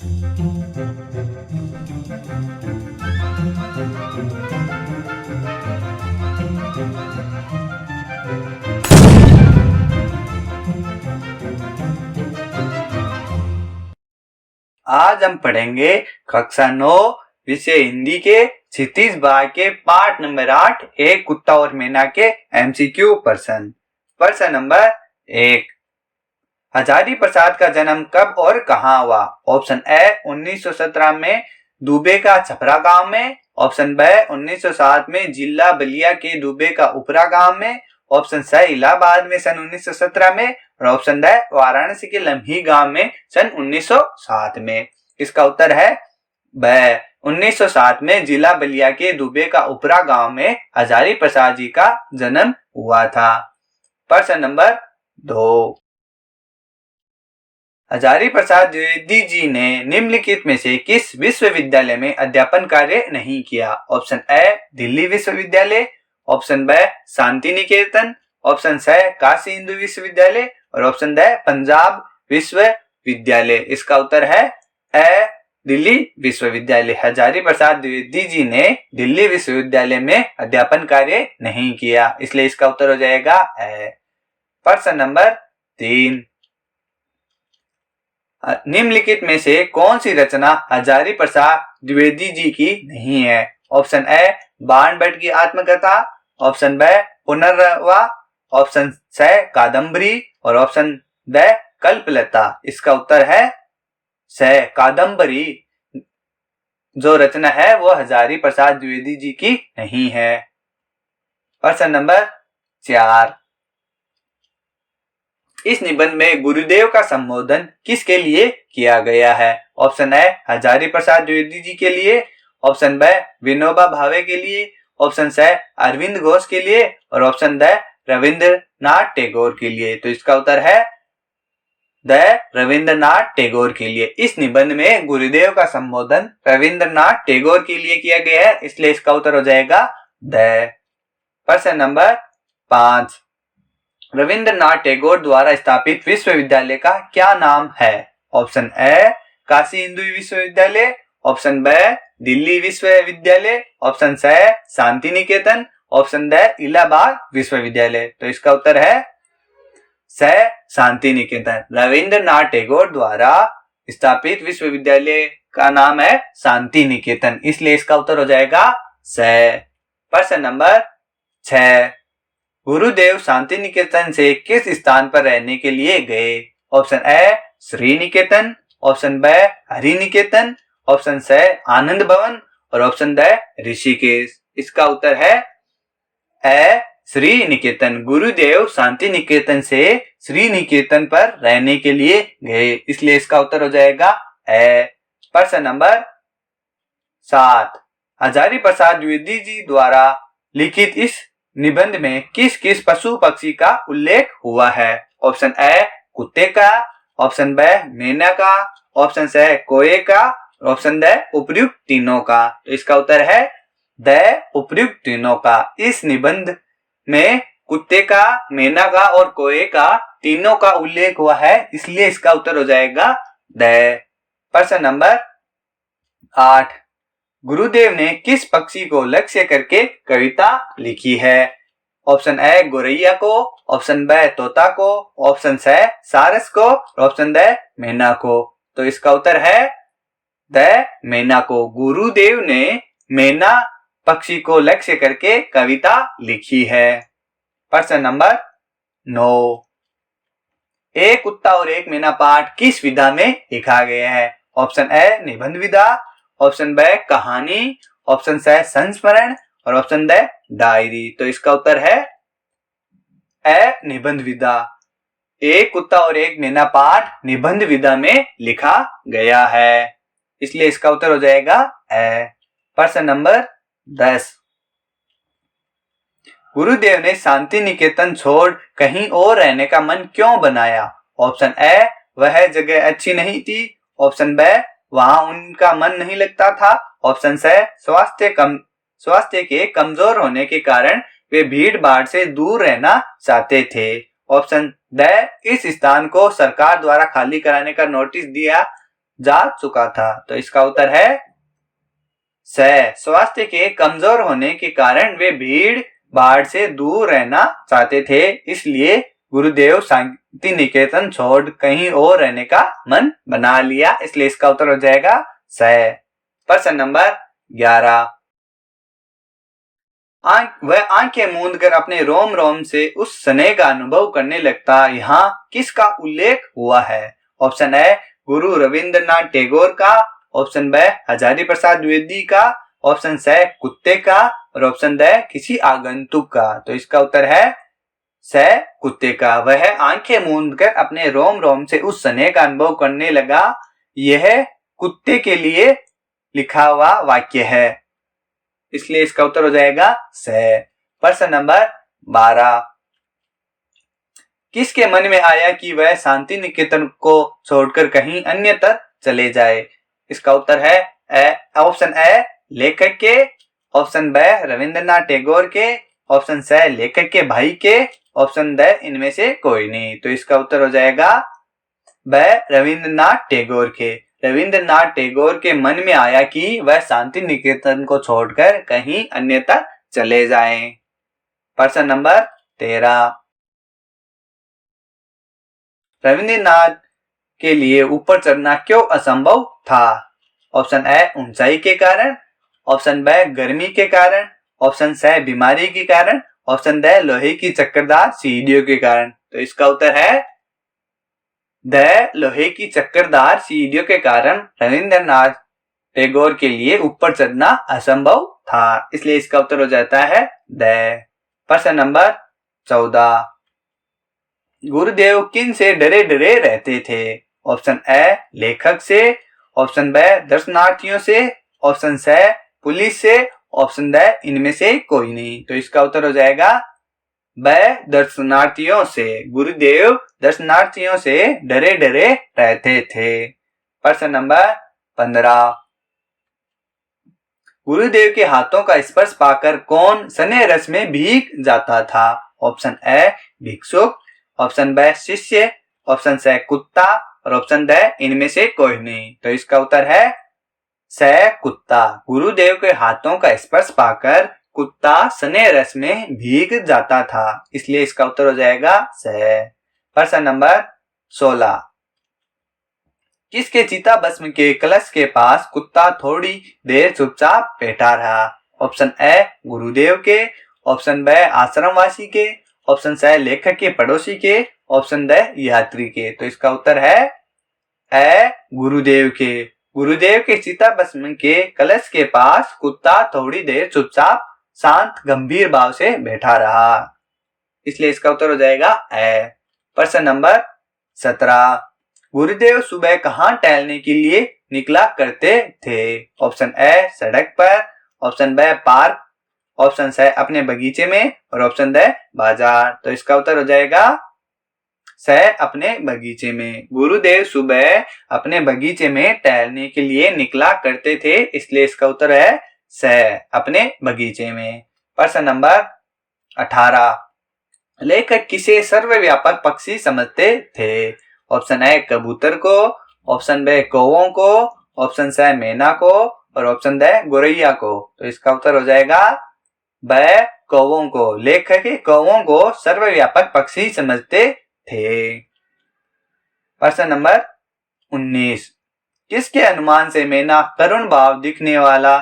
आज हम पढ़ेंगे कक्षा 9 विषय हिंदी के क्षितिज भाग के पाठ नंबर 8 एक कुत्ता और मैना के एमसीक्यू प्रश्न नंबर 1। हजारी प्रसाद का जन्म कब और कहाँ हुआ? ऑप्शन ए 1917 में दुबे का छपरा गांव में, ऑप्शन बी 1907 में जिला बलिया के दुबे का उपरा गांव में, ऑप्शन सी इलाहाबाद में सन 1917 में और ऑप्शन डी वाराणसी के लम्ही गांव में सन 1907 में। इसका उत्तर है ब 1907 में जिला बलिया के दुबे का उपरा गांव में हजारी प्रसाद जी का जन्म हुआ था। प्रश्न नंबर 2। हजारी प्रसाद द्विवेदी जी ने निम्नलिखित में से किस विश्वविद्यालय में अध्यापन कार्य नहीं किया? ऑप्शन ए दिल्ली विश्वविद्यालय, option B Shanti Niketan, option सी काशी हिंदू विश्वविद्यालय और ऑप्शन डी पंजाब विश्वविद्यालय। इसका उत्तर है ए दिल्ली विश्वविद्यालय। हजारी प्रसाद द्विवेदी जी ने दिल्ली विश्वविद्यालय में अध्यापन कार्य नहीं किया, इसलिए इसका उत्तर हो जाएगा ए। प्रश्न नंबर 3। निम्नलिखित में से कौन सी रचना हजारी प्रसाद द्विवेदी जी की नहीं है? ऑप्शन ए बाण भट्ट की आत्मकथा, ऑप्शन बी पुनर्वा, ऑप्शन सी कादम्बरी और ऑप्शन डी कल्पलता। इसका उत्तर है सी कादम्बरी। जो रचना है वो हजारी प्रसाद द्विवेदी जी की नहीं है। प्रश्न नंबर 4। इस निबंध में गुरुदेव का संबोधन किसके लिए किया गया है? ऑप्शन ए हजारी प्रसाद द्विवेदी जी के लिए, ऑप्शन बी विनोबा भावे के लिए, ऑप्शन सी अरविंद घोष के लिए और ऑप्शन डी रविंद्रनाथ टैगोर के लिए। तो इसका उत्तर है द रविंद्रनाथ टैगोर के लिए। इस निबंध में गुरुदेव का संबोधन रविंद्रनाथ टैगोर के लिए किया गया है, इसलिए इसका उत्तर हो जाएगा द। प्रश्न नंबर 5। रविंद्रनाथ टैगोर द्वारा स्थापित विश्वविद्यालय का क्या नाम है? ऑप्शन ए काशी हिंदू विश्वविद्यालय, ऑप्शन बी दिल्ली विश्वविद्यालय, option C Shanti Niketan, option D Allahabad विश्वविद्यालय। तो इसका उत्तर है सी शांति निकेतन। रविंद्रनाथ टैगोर द्वारा स्थापित विश्वविद्यालय का नाम है शांति निकेतन, इसलिए इसका उत्तर हो जाएगा सी। प्रश्न नंबर 6। गुरुदेव शांति निकेतन से किस स्थान पर रहने के लिए गए? Option A Shri Niketan, option B Hari Niketan, option C Anand Bhavan और ऑप्शन डी ऋषिकेश। इसका उत्तर है ए श्री निकेतन। गुरुदेव शांति निकेतन से श्री निकेतन पर रहने के लिए गए, इसलिए इसका उत्तर हो जाएगा ए। प्रश्न नंबर 7। हजारी प्रसाद द्विवेदी जी द्वारा लिखित इस निबंध में किस किस पशु पक्षी का उल्लेख हुआ है? ऑप्शन ए कुत्ते का, ऑप्शन बी मैना का, ऑप्शन सी कोए का, ऑप्शन डी उपर्युक्त तीनों का। तो इसका उत्तर है द उपर्युक्त तीनों का। इस निबंध में कुत्ते का, मैना का और कोए का तीनों का उल्लेख हुआ है, इसलिए इसका उत्तर हो जाएगा द। प्रश्न नंबर 8। गुरुदेव ने किस पक्षी को लक्ष्य करके कविता लिखी है? ऑप्शन ए गोरैया को, ऑप्शन बी तोता को, ऑप्शन सी सारस को, ऑप्शन डी मैना को। तो इसका उत्तर है द मैना को। गुरुदेव ने मैना पक्षी को लक्ष्य करके कविता लिखी है। प्रश्न नंबर 9। एक कुत्ता और एक मैना पाठ किस विधा में लिखा गया है? ऑप्शन ए निबंध विधा, ऑप्शन बी कहानी, ऑप्शन सी संस्मरण और ऑप्शन डी डायरी। तो इसका उत्तर है ए निबंध विधा। एक कुत्ता और एक मैना पाठ निबंध विधा में लिखा गया है, इसलिए इसका उत्तर हो जाएगा ए। प्रश्न नंबर 10। गुरुदेव ने शांति निकेतन छोड़ कहीं और रहने का मन क्यों बनाया? ऑप्शन ए वह जगह अच्छी नहीं थी, ऑप्शन बी वहां उनका मन नहीं लगता था, ऑप्शन सी स्वास्थ्य के कमजोर होने के कारण वे भीड़ भाड़ से दूर रहना चाहते थे, ऑप्शन डी इस स्थान को सरकार द्वारा खाली कराने का नोटिस दिया जा चुका था। तो इसका उत्तर है स। स्वास्थ्य के कमजोर होने के कारण वे भीड़ भाड़ से दूर रहना चाहते थे, इसलिए गुरुदेव शांति निकेतन छोड़ कहीं और रहने का मन बना लिया, इसलिए इसका उत्तर हो जाएगा स। प्रश्न नंबर 11। वह आंखें मूंद कर अपने रोम रोम से उस स्नेह का अनुभव करने लगता, यहाँ किसका उल्लेख हुआ है? ऑप्शन ए गुरु रविंद्रनाथ टैगोर का, ऑप्शन बी हजारी प्रसाद द्विवेदी का, ऑप्शन सी कुत्ते का और ऑप्शन डी किसी आगंतुक का। तो इसका उत्तर है स कुत्ते का। वह आंखें मूंद कर अपने रोम रोम से उस स्नेह का अनुभव करने लगा, यह कुत्ते के लिए लिखा हुआ वाक्य है, इसलिए इसका उत्तर हो जाएगा स। प्रश्न नंबर 12। किसके मन में आया कि वह शांति निकेतन को छोड़कर कहीं अन्यत्र चले जाए? इसका उत्तर है ऑप्शन ए लेखक के, ऑप्शन बी रविंद्रनाथ टैगोर के, ऑप्शन सी लेखक के भाई के, ऑप्शन डी इनमें से कोई नहीं। तो इसका उत्तर हो जाएगा बी रविंद्रनाथ टैगोर के। रविंद्रनाथ टैगोर के मन में आया कि वह शांति निकेतन को छोड़कर कहीं अन्यत्र चले जाएं। प्रश्न नंबर 13। रविंद्रनाथ के लिए ऊपर चढ़ना क्यों असंभव था? ऑप्शन ए ऊंचाई के कारण, ऑप्शन बी गर्मी के कारण, ऑप्शन सी बीमारी के कारण, ऑप्शन डी लोहे की चक्करदार सीढ़ियों के कारण। तो इसका उत्तर है द लोहे की चक्करदार सीढ़ियों के कारण रविंद्रनाथ टैगोर के लिए ऊपर चढ़ना असंभव था, इसलिए इसका उत्तर हो जाता है द। प्रश्न नंबर 14। गुरुदेव किन से डरे डरे रहते थे? ऑप्शन ए लेखक से, ऑप्शन बी दर्शनार्थियों से, ऑप्शन सी पुलिस से, ऑप्शन डी इनमें से कोई नहीं। तो इसका उत्तर हो जाएगा ब दर्शनार्थियों से। गुरुदेव दर्शनार्थियों से डरे डरे रहते थे। प्रश्न नंबर 15। गुरुदेव के हाथों का स्पर्श पाकर कौन स्नेह रस में भीग जाता था? ऑप्शन ए भिक्षुक, ऑप्शन बी शिष्य, ऑप्शन सी कुत्ता और ऑप्शन डी इनमें से कोई नहीं। तो इसका उत्तर है स कुत्ता। गुरुदेव के हाथों का स्पर्श पाकर कुत्ता स्नेह रस में भीग जाता था, इसलिए इसका उत्तर हो जाएगा स। प्रश्न नंबर 16। किसके चिता भस्म के कलश के पास कुत्ता थोड़ी देर चुपचाप बैठा रहा? ऑप्शन ए गुरुदेव के, ऑप्शन बी आश्रमवासी के, ऑप्शन सी लेखक के पड़ोसी के, ऑप्शन डी यात्री के। तो इसका उत्तर है ए गुरुदेव के। गुरुदेव के चिता भस्म के कलश के पास कुत्ता थोड़ी देर चुपचाप शांत गंभीर भाव से बैठा रहा, इसलिए इसका उत्तर हो जाएगा ए। प्रश्न नंबर 17। गुरुदेव सुबह कहाँ टहलने के लिए निकला करते थे? ऑप्शन ए सड़क पर, option B park, option C अपने बगीचे में और ऑप्शन डी बाजार। तो इसका उत्तर हो जाएगा स अपने बगीचे में। गुरुदेव सुबह अपने बगीचे में टहलने के लिए निकला करते थे, इसलिए इसका उत्तर है स अपने बगीचे में। प्रश्न नंबर 18। लेखक किसे सर्वव्यापक पक्षी समझते थे? ऑप्शन ए कबूतर को, ऑप्शन बी कौवों को, ऑप्शन सी मैना को और ऑप्शन डी गोरैया को। तो इसका उत्तर हो जाएगा ब कौवों को। लेखक कौवों को सर्वव्यापक पक्षी समझते थे। प्रश्न नंबर 19। किसके अनुमान से मैना करुण भाव दिखने वाला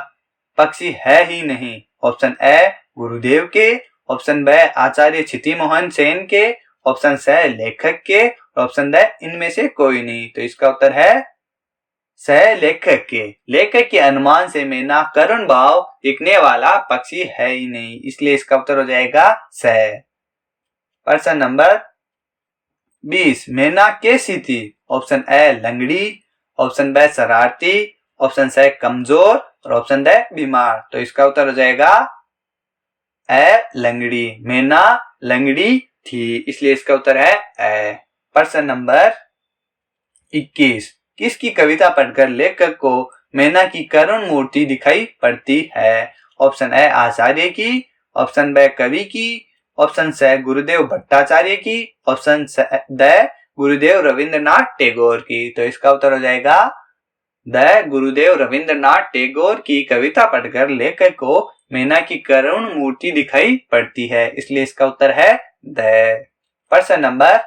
पक्षी है ही नहीं? ऑप्शन ए गुरुदेव के, ऑप्शन बी आचार्य क्षिति मोहन सेन के, ऑप्शन सी लेखक के, ऑप्शन डी इनमें से कोई नहीं। तो इसका उत्तर है स लेखक के। लेखक के अनुमान से मैना करुण भाव दिखने वाला पक्षी है ही नहीं, इसलिए इसका उत्तर हो जाएगा स। प्रश्न नंबर 20। मैना कैसी थी? ऑप्शन ए लंगड़ी, ऑप्शन बी शरारती, ऑप्शन सी कमजोर और ऑप्शन डी बीमार। तो इसका उत्तर हो जाएगा ए लंगड़ी। मैना लंगड़ी थी, इसलिए इसका उत्तर है ए। प्रश्न नंबर 21। किसकी कविता पढ़कर लेखक को मैना की करुण मूर्ति दिखाई पड़ती है? ऑप्शन ए आचार्य की, ऑप्शन बी कवि की, ऑप्शन सी गुरुदेव भट्टाचार्य की, ऑप्शन डी गुरुदेव रविंद्रनाथ टैगोर की। तो इसका उत्तर हो जाएगा द गुरुदेव रविंद्रनाथ टैगोर की कविता पढ़कर लेखक को मैना की करुण मूर्ति दिखाई पड़ती है, इसलिए इसका उत्तर है द। प्रश्न नंबर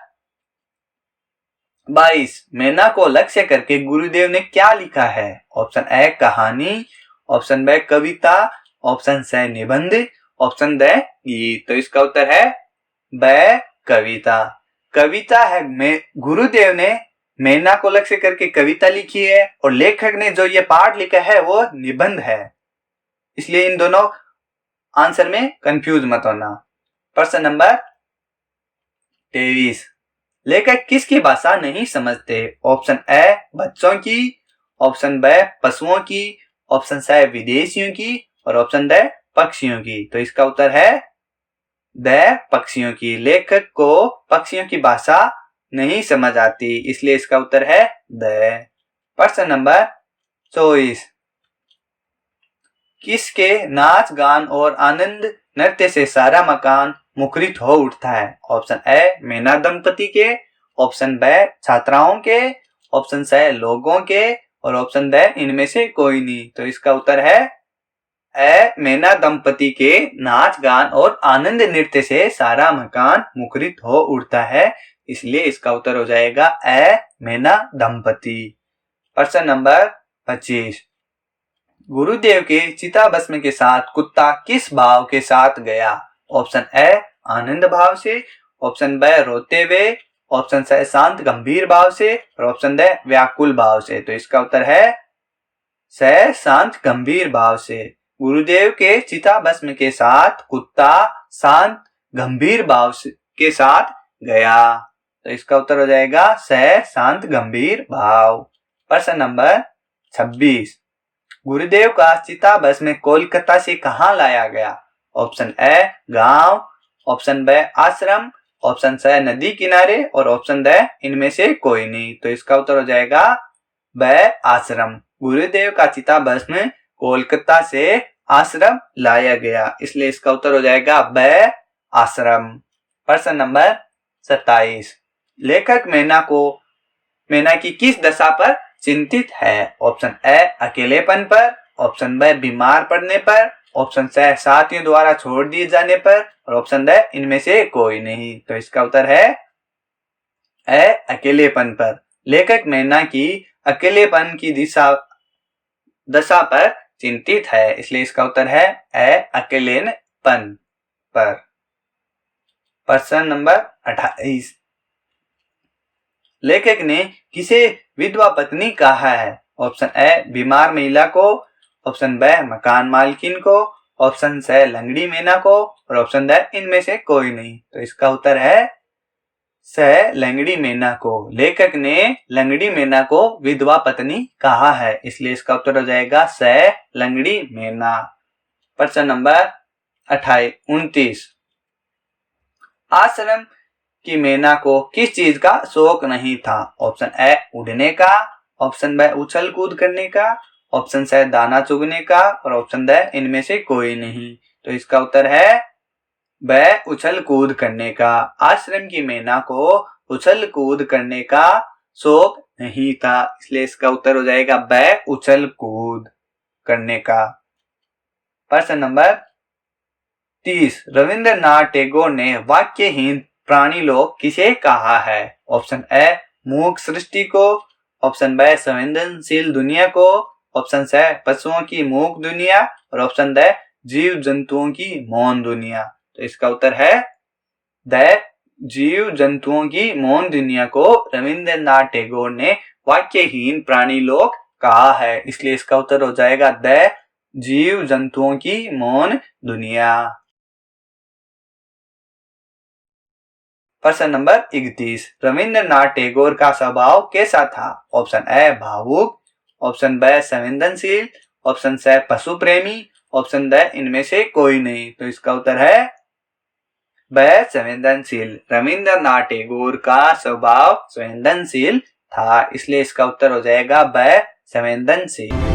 22, मैना को लक्ष्य करके गुरुदेव ने क्या लिखा है? ऑप्शन ए कहानी, ऑप्शन बी कविता, ऑप्शन सी निबंध, ऑप्शन डी गीत। तो इसका उत्तर है ब कविता। कविता है गुरुदेव ने मैना को लक्ष्य करके कविता लिखी है और लेखक ने जो ये पाठ लिखा है वो निबंध है, इसलिए इन दोनों आंसर में कंफ्यूज मत होना। प्रश्न नंबर 23, लेखक किसकी भाषा नहीं समझते? ऑप्शन ए बच्चों की, ऑप्शन बी पशुओं की, ऑप्शन सी विदेशियों की और ऑप्शन डी पक्षियों की। तो इसका उत्तर है द पक्षियों की। लेखक को पक्षियों की भाषा नहीं समझ आती, इसलिए इसका उत्तर है द। प्रश्न नंबर 24, किसके नाच गान और आनंद नृत्य से सारा मकान मुखरित हो उठता है? ऑप्शन ए मैना दंपति के, ऑप्शन बी छात्राओं के, ऑप्शन सी लोगों के और ऑप्शन डी इनमें से कोई नहीं। तो इसका उत्तर है ए मैना दंपति के नाच गान और आनंद नृत्य से सारा मकान मुखरित हो उठता है, इसलिए इसका उत्तर हो जाएगा ए मैना दंपति। प्रश्न नंबर 25, गुरुदेव के चिताभस्म के साथ कुत्ता किस भाव के साथ गया? ऑप्शन ए आनंद भाव से, ऑप्शन बी रोते हुए, ऑप्शन सी शांत गंभीर भाव से और ऑप्शन डी व्याकुल भाव से। तो इसका उत्तर है सी शांत गंभीर भाव से। गुरुदेव के चिताभस्म के साथ कुत्ता शांत गंभीर भाव के साथ गया, तो इसका उत्तर हो जाएगा सी शांत गंभीर भाव। प्रश्न नंबर 26, गुरुदेव का चिताभस्म कोलकाता से कहाँ लाया गया? ऑप्शन ए गांव, ऑप्शन बी आश्रम, ऑप्शन सी नदी किनारे और ऑप्शन डी इनमें से कोई नहीं। तो इसका उत्तर हो जाएगा ब आश्रम। गुरुदेव का चिताभस्म कोलकाता से आश्रम लाया गया, इसलिए इसका उत्तर हो जाएगा ब आश्रम। प्रश्न नंबर 27, लेखक मैना की किस दशा पर चिंतित है? ऑप्शन ए अकेलेपन पर, ऑप्शन बी बीमार पड़ने पर, ऑप्शन सी साथियों द्वारा छोड़ दिए जाने पर और ऑप्शन डी इनमें से कोई नहीं। तो इसका उत्तर है ए अकेलेपन पर। लेखक मैना की अकेलेपन की दशा पर चिंतित है, इसलिए इसका उत्तर है ए अकेलेपन पर। प्रश्न नंबर 28, लेखक ने किसे विधवा पत्नी कहा है? ऑप्शन ए बीमार महिला को, ऑप्शन बी मकान मालकिन को, ऑप्शन सी लंगड़ी मैना को और ऑप्शन डी इनमें से कोई नहीं। तो इसका उत्तर है सी लंगड़ी मैना को। लेखक ने लंगड़ी मैना को विधवा पत्नी कहा है, इसलिए इसका उत्तर हो जाएगा सी लंगड़ी मैना। प्रश्न नंबर 29, आश्रम की मैना को किस चीज का शौक नहीं था? ऑप्शन ए उड़ने का, ऑप्शन बी उछल कूद करने का, ऑप्शन सी दाना चुगने का और ऑप्शन डी इनमें से कोई नहीं। तो इसका उत्तर है ब उछल कूद करने का। आश्रम की मैना को उछल कूद करने का शौक नहीं था, इसलिए इसका उत्तर हो जाएगा ब उछल कूद करने का। प्रश्न नंबर 30, रविंद्रनाथ टैगोर ने वाक्यहीन प्राणी लोक किसे कहा है? ऑप्शन ए मूक सृष्टि को, ऑप्शन बी संवेदनशील दुनिया को, ऑप्शन सी पशुओं की मूक दुनिया और ऑप्शन डी जीव जंतुओं की मौन दुनिया। तो इसका उत्तर है द जीव जंतुओं की मौन दुनिया को रविंद्रनाथ टैगोर ने वाक्यहीन प्राणी लोक कहा है, इसलिए इसका उत्तर हो जाएगा द जीव जंतुओं की मौन दुनिया। प्रश्न नंबर 31, रविंद्रनाथ टैगोर का स्वभाव कैसा था? ऑप्शन ए भावुक, ऑप्शन बी संवेदनशील, ऑप्शन सी पशु प्रेमी, ऑप्शन डी इनमें से कोई नहीं। तो इसका उत्तर है ब संवेदनशील। रविंद्रनाथ टैगोर का स्वभाव संवेदनशील था, इसलिए इसका उत्तर हो जाएगा ब संवेदनशील।